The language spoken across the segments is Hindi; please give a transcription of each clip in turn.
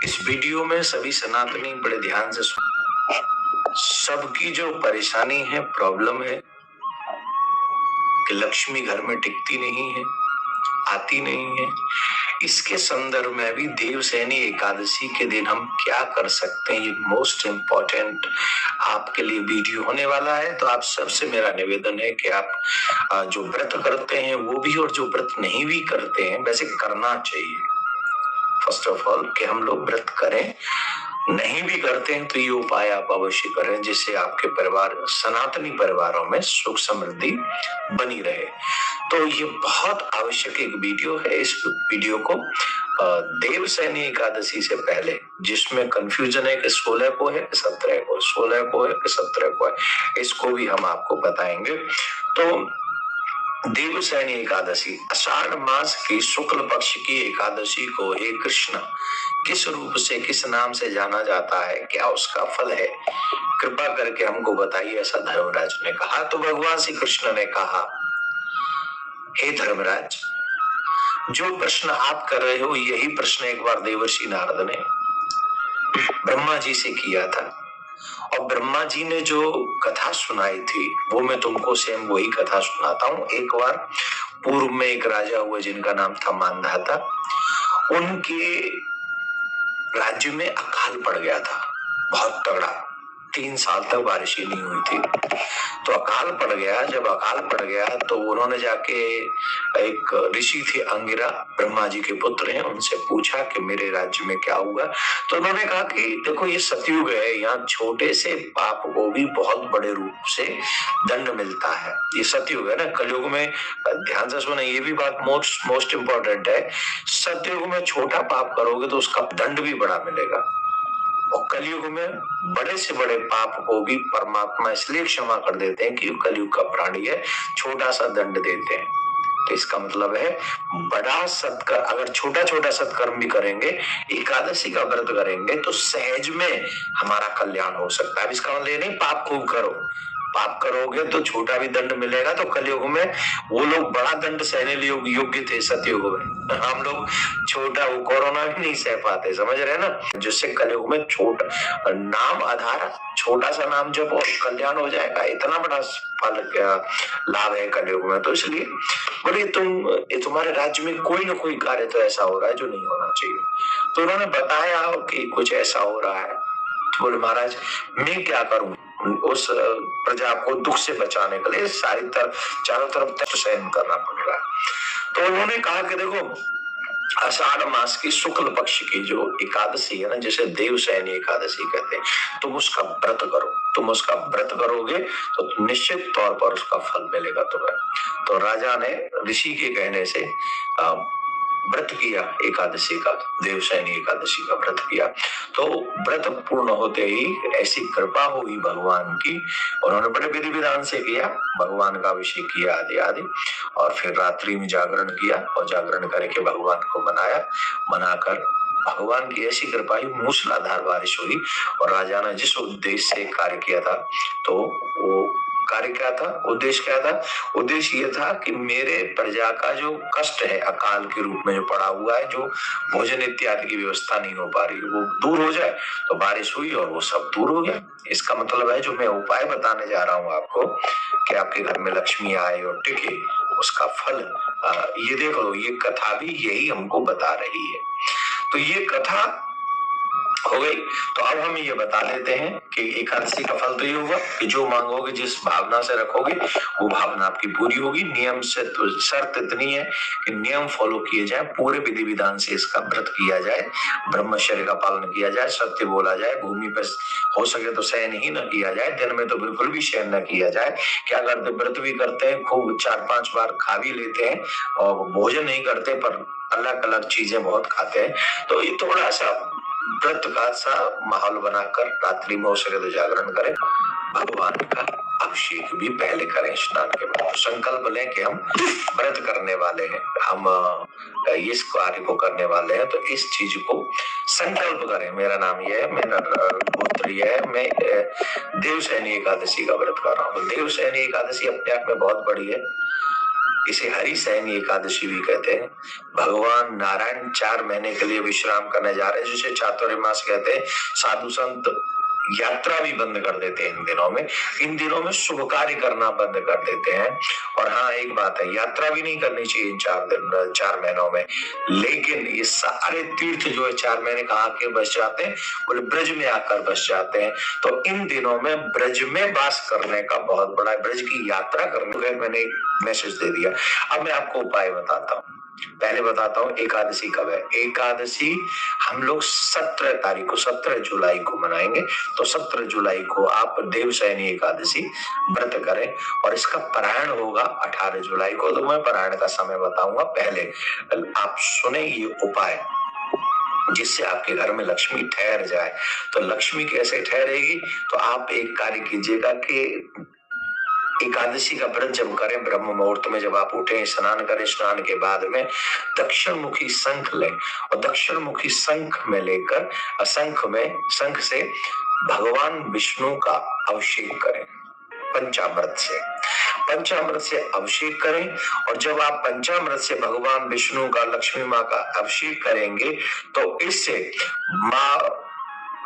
इस वीडियो में सभी सनातनी बड़े ध्यान से सबकी जो परेशानी है, प्रॉब्लम है कि लक्ष्मी घर में टिकती नहीं है, आती नहीं है, इसके संदर्भ में भी देवसैनी एकादशी के दिन हम क्या कर सकते हैं, ये मोस्ट इम्पोर्टेंट आपके लिए वीडियो होने वाला है। तो आप सबसे मेरा निवेदन है कि आप जो व्रत करते हैं वो भी, और जो व्रत नहीं भी करते हैं, वैसे करना चाहिए फर्स्ट ऑफ ऑल कि हम लोग व्रत करें। नहीं भी करते हैं तो ये उपाय आप अवश्य करें जिससे आपके परिवार, सनातनी परिवारों में सुख समृद्धि बनी रहे। तो ये बहुत आवश्यक एक वीडियो है। इस वीडियो को देवसैनी एकादशी से पहले, जिसमें कंफ्यूजन है कि 16 को है कि 17 को, 16 को है कि 17 को है, इसको भी हम आपको बताएंगे। तो देवसैनी एकादशी आषाढ़ मास की शुक्ल पक्ष की एकादशी को हे कृष्ण किस रूप से, किस नाम से जाना जाता है, क्या उसका फल है, कृपा करके हमको बताइए, ऐसा धर्मराज ने कहा। तो भगवान श्री कृष्ण ने कहा, हे धर्मराज, जो प्रश्न आप कर रहे हो यही प्रश्न एक बार देवर्षि नारद ने ब्रह्मा जी से किया था, और ब्रह्मा जी ने जो कथा सुनाई थी वो मैं तुमको सेम वही कथा सुनाता हूँ। एक बार पूर्व में एक राजा हुए जिनका नाम था मानधाता, उनके राज्य में अकाल पड़ गया था, बहुत तगड़ा, 3 साल तक बारिश ही नहीं हुई थी। तो अकाल पड़ गया। जब अकाल पड़ गया तो उन्होंने जाके, एक ऋषि थे अंगिरा, ब्रह्मा जी के पुत्र हैं, उनसे पूछा कि मेरे राज्य में क्या हुआ। तो उन्होंने कहा कि देखो ये सतयुग है, यहाँ छोटे से पाप को भी बहुत बड़े रूप से दंड मिलता है। ये सतयुग है ना, कलयुग में, ध्यान से सुना, ये भी बात मोस्ट इंपॉर्टेंट है, सतयुग में छोटा पाप करोगे तो उसका दंड भी बड़ा मिलेगा, और कलयुग में बड़े से बड़े पाप को भी परमात्मा इसलिए क्षमा कर देते हैं कि कलयुग का प्राणी है, छोटा सा दंड देते हैं। तो इसका मतलब है बड़ा सत्कर्म, अगर छोटा छोटा सत्कर्म भी करेंगे, एकादशी का व्रत करेंगे तो सहज में हमारा कल्याण हो सकता है। इसका मतलब ये नहीं पाप खूब करो, पाप करोगे तो छोटा भी दंड मिलेगा। तो कलयुग में वो लोग बड़ा दंड सहने योग्य थे, सतयुग में हम लोग छोटा, वो कोरोना भी नहीं सह पाते, समझ रहे ना, जिससे कलयुग में छोटा नाम आधार, छोटा सा नाम जब और कल्याण हो जाएगा, इतना बड़ा फल लाभ है कलयुग में। तो इसलिए बोले तुम्हारे राज्य में कोई ना कोई कार्य तो ऐसा हो रहा है जो नहीं होना चाहिए। तो उन्होंने बताया कि कुछ ऐसा हो रहा है। तो बोले महाराज मैं क्या करूं, उस प्रजा को दुख से बचाने के लिए सारी तरफ, चारों तरफ तप सहन करना पड़ रहा है। तो उन्होंने कहा कि देखो, आषाढ़ मास की शुक्ल पक्ष की जो एकादशी है ना, जिसे देवसैनी एकादशी कहते हैं, तुम उसका व्रत करो। तुम उसका व्रत करोगे तो निश्चित तौर पर उसका फल मिलेगा तुम्हें। तो राजा ने ऋषि के कहने से व्रत किया एकादशी का, देवसैनी एकादशी का व्रत किया। तो व्रत पूर्ण होते ही ऐसी कृपा हुई भगवान की, उन्होंने बड़े विधि विधान से किया, भगवान का अभिषेक किया आदि आदि, और फिर रात्रि में जागरण किया, और जागरण करके भगवान को मनाया, मनाकर भगवान की ऐसी कृपा हुई, मूसलाधार बारिश हुई। और राजा ने जिस उद्देश्य से कार्य किया था, तो वो कार्य क्या था, उद्देश्य क्या था, उद्देश्य ये था कि मेरे प्रजा का जो कष्ट है अकाल के रूप में जो पड़ा हुआ है, जो भोजन इत्यादि की व्यवस्था नहीं हो पा रही, वो दूर हो जाए। तो बारिश हुई और वो सब दूर हो गया। इसका मतलब है जो मैं उपाय बताने जा रहा हूँ आपको कि आपके घर में लक्ष्मी आए और टिके, उसका फल ये देख लो, ये कथा भी यही हमको बता रही है। तो ये कथा हो गई। तो अब हम ये बता लेते हैं कि एकादशी का फल तो ये होगा कि जो मांगोगे, जिस भावना से रखोगे, वो भावना आपकी पूरी होगी। नियम से तो शर्त इतनी है कि नियम फॉलो किए जाए, पूरे विधि विधान से इसका व्रत किया जाए, ब्रह्मचर्य का पालन किया जाए, सत्य बोला जाए, भूमि पर हो सके तो शयन ही न किया जाए, दिन में तो बिल्कुल भी शयन न किया जाए। क्या करते, व्रत भी करते हैं, खूब 4-5 बार खा भी लेते हैं, और भोजन नहीं करते पर अलग अलग चीजें बहुत खाते हैं। तो ये थोड़ा सा व्रत का सा माहौल बनाकर रात्रि में हो सके तो जागरण करें, भगवान का अभिषेक भी पहले करें स्नान के बाद। तो संकल्प लें कि हम व्रत करने वाले हैं, हम इस कार्य को करने वाले हैं, तो इस चीज को संकल्प करें। मेरा नाम ये है, मेरा गोत्र ये है, मैं देवसैनी एकादशी का व्रत कर रहा हूँ। तो देवसैनी एकादशी अपने आप में बहुत बड़ी है। इसे हरि सहनी एकादशी भी कहते हैं। भगवान नारायण 4 महीने के लिए विश्राम करने जा रहे हैं, जिसे चातुर्मास कहते हैं। साधु संत यात्रा भी बंद कर देते हैं इन दिनों में शुभ कार्य करना बंद कर देते हैं। और हाँ, एक बात है, यात्रा भी नहीं करनी चाहिए इन 4 महीनों में। लेकिन ये सारे तीर्थ जो है 4 महीने कहाँ के बस जाते हैं, बोले ब्रज में आकर बस जाते हैं। तो इन दिनों में ब्रज में वास करने का बहुत बड़ा, ब्रज की यात्रा करने का मैंने एक मैसेज दे दिया। अब मैं आपको उपाय बताता हूँ। पहले बताता हूँ एकादशी कब है। एकादशी हम लोग 17 जुलाई को मनाएंगे। तो 17 जुलाई को आप देवशयनी एकादशी व्रत करें और इसका पारायण होगा 18 जुलाई को। तो मैं पारायण का समय बताऊंगा, पहले आप सुने ये उपाय जिससे आपके घर में लक्ष्मी ठहर जाए। तो लक्ष्मी कैसे ठहरेगी, तो आप एक कार्य कीजिएगा कि एकादशी का व्रत जब करें, ब्रह्म मुहूर्त में जब आप उठें, स्नान करें, स्नान के बाद में दक्षिण मुखी शंख लें और दक्षिण मुखी शंख में लेकर शंख से भगवान विष्णु का अभिषेक करें पंचामृत से अभिषेक करें। और जब आप पंचामृत से भगवान विष्णु का, लक्ष्मी माँ का अभिषेक करेंगे तो इससे माँ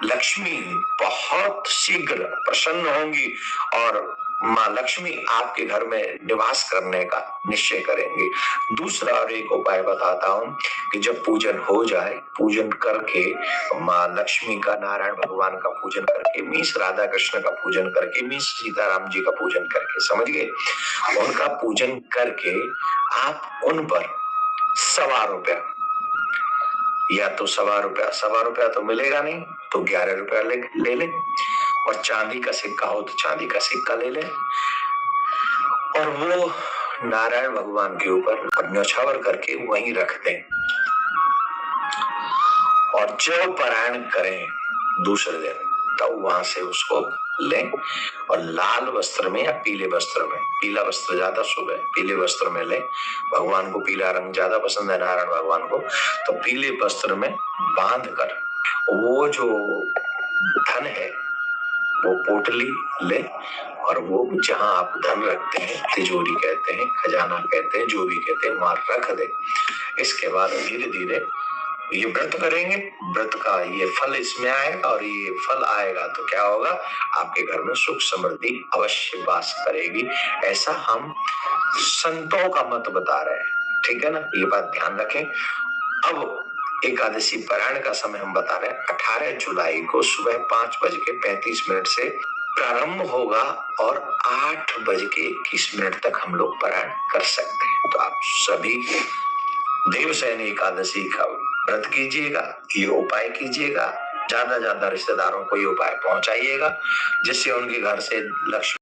लक्ष्मी बहुत शीघ्र प्रसन्न होंगी और माँ लक्ष्मी आपके घर में निवास करने का निश्चय करेंगे। दूसरा और एक उपाय बताता हूँ कि जब पूजन हो जाए, पूजन करके माँ लक्ष्मी का, नारायण भगवान का पूजन करके, मीन्स राधा कृष्ण का पूजन करके, मीन्स सीताराम जी का पूजन करके, समझ गए, उनका पूजन करके आप उन पर ₹1.25 या तो ₹1.25 तो मिलेगा नहीं तो ₹11 ले लें और चांदी का सिक्का हो तो चांदी का सिक्का ले लें और वो नारायण भगवान के ऊपर न्यौछावर करके वहीं रख दें। और जब पारायण करें दूसरे दिन तब वहां से उसको लें और लाल वस्त्र में या पीले वस्त्र में, पीला वस्त्र ज्यादा शुभ है, पीले वस्त्र में लें। भगवान को पीला रंग ज्यादा पसंद है, नारायण भगवान को, तो पीले वस्त्र में बांध कर वो जो धन है वो पोटली ले और वो जहां आप धन रखते हैं, तिजोरी कहते हैं, खजाना कहते हैं, जो भी कहते हैं, वहां रख दे। इसके बाद धीरे धीरे ये व्रत करेंगे, व्रत का ये फल इसमें आएगा और ये फल आएगा तो क्या होगा, आपके घर में सुख समृद्धि अवश्य वास करेगी। ऐसा हम संतों का मत बता रहे हैं, ठीक है ना, ये बात ध्यान रखें। अब एकादशी पारायण का समय हम बता रहे हैं 18 जुलाई को सुबह 5:35 से प्रारंभ होगा और 8:21 तक हम लोग पारायण कर सकते हैं। तो आप सभी देवशयनी एकादशी का व्रत कीजिएगा, ये उपाय कीजिएगा, ज्यादा रिश्तेदारों को ये उपाय पहुंचाइएगा जिससे उनके घर से लक्ष्मी